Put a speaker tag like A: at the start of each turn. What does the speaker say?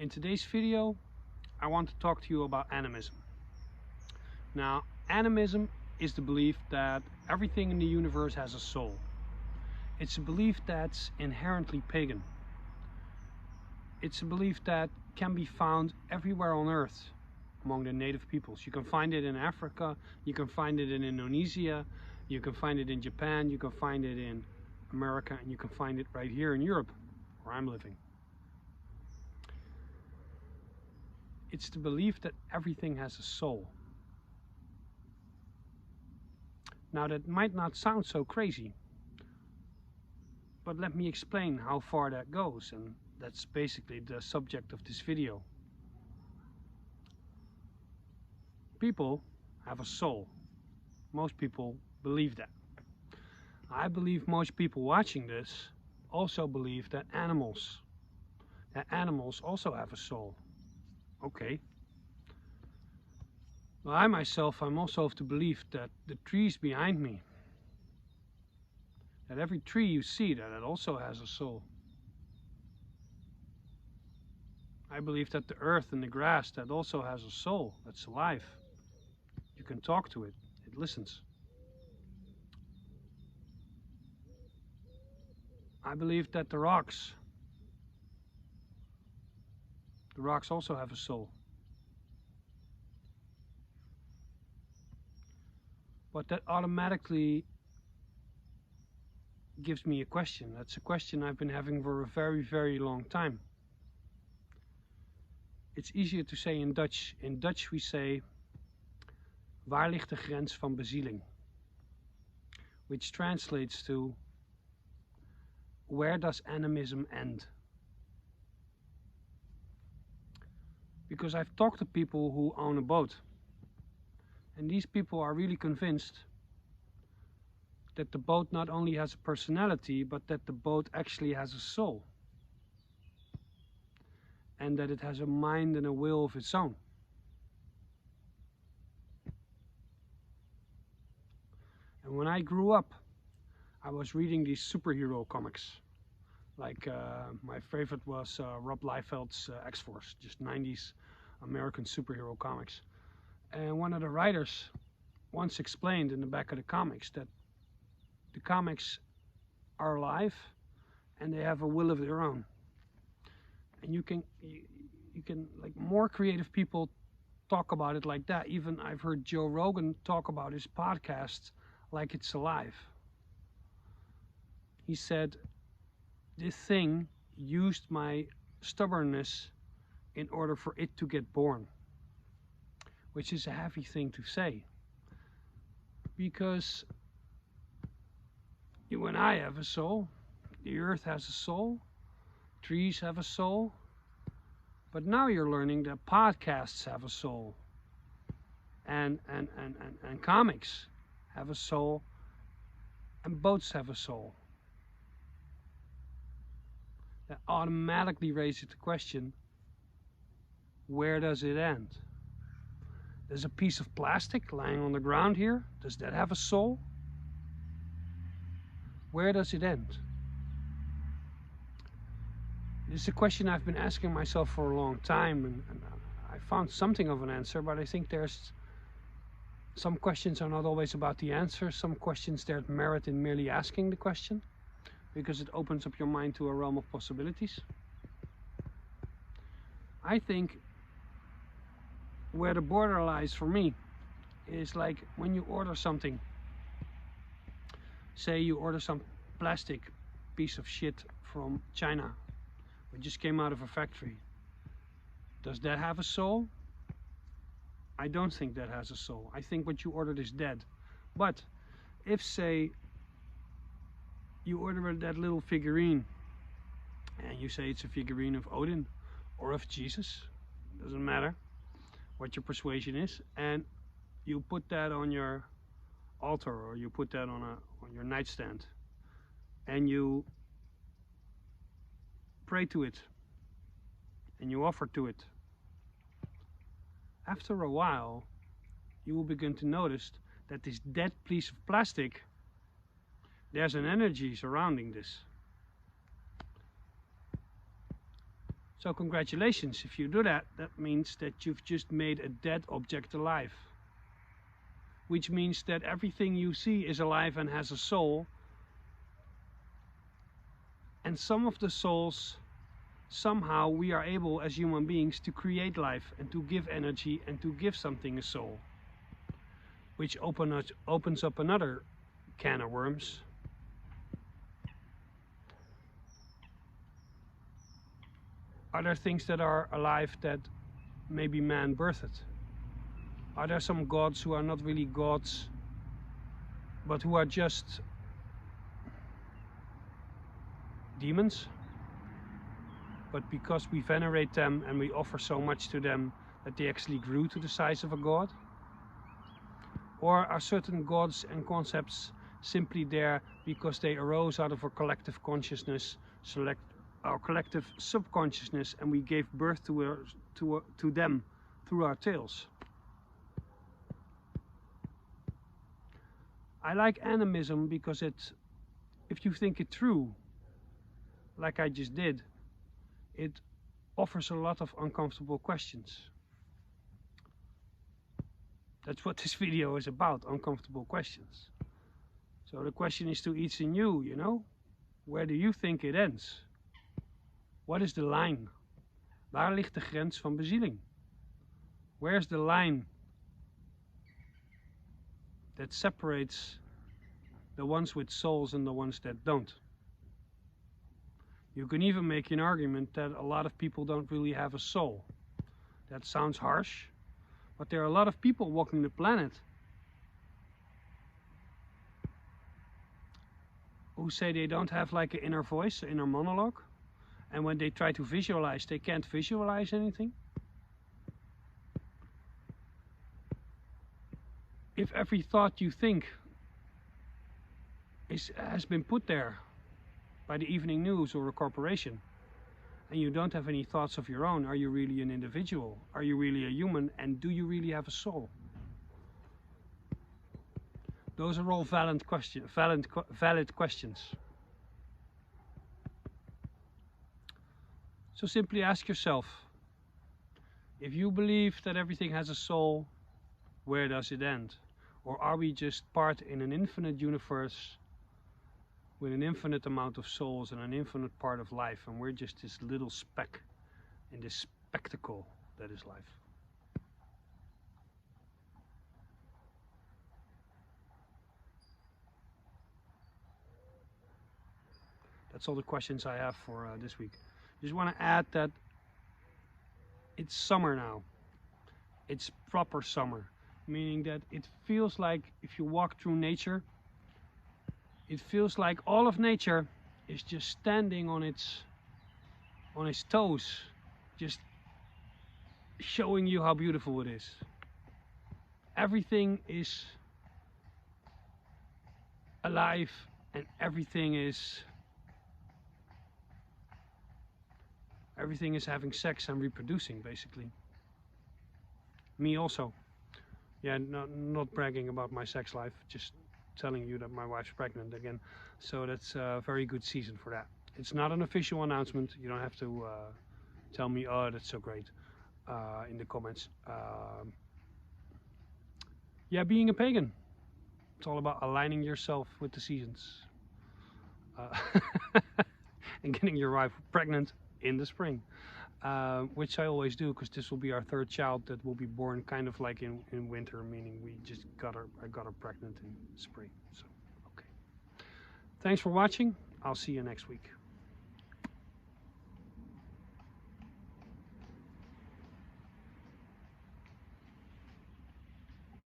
A: In today's video, I want to talk to you about animism. Now, animism is the belief that everything in the universe has a soul. It's a belief that's inherently pagan. It's a belief that can be found everywhere on Earth among the native peoples. You can find it in Africa, you can find it in Indonesia, you can find it in Japan, you can find it in America, and you can find it right here in Europe, where I'm living. It's the belief that everything has a soul. Now, that might not sound so crazy, but let me explain how far that goes, and that's basically the subject of this video. People have a soul. Most people believe that. I believe most people watching this also believe that animals also have a soul. Okay. Well, I myself, I'm also of the belief that the trees behind me, that every tree you see, that it also has a soul. I believe that the earth and the grass, that also has a soul, that's alive. You can talk to it, it listens. I believe that the rocks also have a soul. But that automatically gives me a question. That's a question I've been having for a very, very long time. It's easier to say in Dutch. In Dutch we say, waar ligt de grens van bezieling? Which translates to, where does animism end? Because I've talked to people who own a boat, and these people are really convinced that the boat not only has a personality, but that the boat actually has a soul, and that it has a mind and a will of its own. And when I grew up, I was reading these superhero comics. Like my favorite was Rob Liefeld's X-Force, just 90s American superhero comics. And one of the writers once explained in the back of the comics that the comics are alive and they have a will of their own. And you can like, more creative people talk about it like that. Even I've heard Joe Rogan talk about his podcast like it's alive. He said, this thing used my stubbornness in order for it to get born. Which is a heavy thing to say. Because you and I have a soul. The earth has a soul. Trees have a soul. But now you're learning that podcasts have a soul. And comics have a soul. And boats have a soul. That automatically raises the question, where does it end? There's a piece of plastic lying on the ground here. Does that have a soul? Where does it end? This is a question I've been asking myself for a long time, and I found something of an answer, but I think there's some questions are not always about the answer. Some questions there's merit in merely asking the question, because it opens up your mind to a realm of possibilities. I think where the border lies for me is like when you order something. Say you order some plastic piece of shit from China, it just came out of a factory. Does that have a soul? I don't think that has a soul. I think what you ordered is dead. But if, say, you order that little figurine and you say it's a figurine of Odin or of Jesus, doesn't matter what your persuasion is, and you put that on your altar, or you put that on your nightstand, and you pray to it and you offer to it, after a while you will begin to notice that this dead piece of plastic, there's an energy surrounding this. So congratulations, if you do that, that means that you've just made a dead object alive. Which means that everything you see is alive and has a soul. And some of the souls, somehow we are able as human beings to create life and to give energy and to give something a soul. Which opens up another can of worms. Are there things that are alive that maybe man birthed? Are there some gods who are not really gods, but who are just demons? But because we venerate them and we offer so much to them that they actually grew to the size of a god? Or are certain gods and concepts simply there because they arose out of our collective consciousness, our collective subconsciousness, and we gave birth to them through our tales? I like animism because if you think it through, like I just did, it offers a lot of uncomfortable questions. That's what this video is about, uncomfortable questions. So the question is to each in you, you know? Where do you think it ends? What is the line? Waar ligt de grens van bezieling? Where's the line that separates the ones with souls and the ones that don't? You can even make an argument that a lot of people don't really have a soul. That sounds harsh, but there are a lot of people walking the planet who say they don't have like an inner voice, an inner monologue, and when they try to visualize, they can't visualize anything. If every thought you think has been put there by the evening news or a corporation, and you don't have any thoughts of your own, are you really an individual? Are you really a human? And do you really have a soul? Those are all valid questions. So simply ask yourself, if you believe that everything has a soul, where does it end? Or are we just part in an infinite universe with an infinite amount of souls and an infinite part of life, and we're just this little speck in this spectacle that is life? That's all the questions I have for this week. Just want to add that it's summer now. It's proper summer, meaning that it feels like if you walk through nature, it feels like all of nature is just standing on its toes, just showing you how beautiful it is. Everything is alive and everything is having sex and reproducing, basically. Me also. Yeah, not bragging about my sex life, just telling you that my wife's pregnant again. So that's a very good season for that. It's not an official announcement. You don't have to tell me, oh, that's so great, in the comments. Yeah, being a pagan. It's all about aligning yourself with the seasons. And getting your wife pregnant in the spring. Which I always do, because this will be our third child that will be born kind of like in winter, meaning I got her pregnant in spring. So, okay. Thanks for watching. I'll see you next week.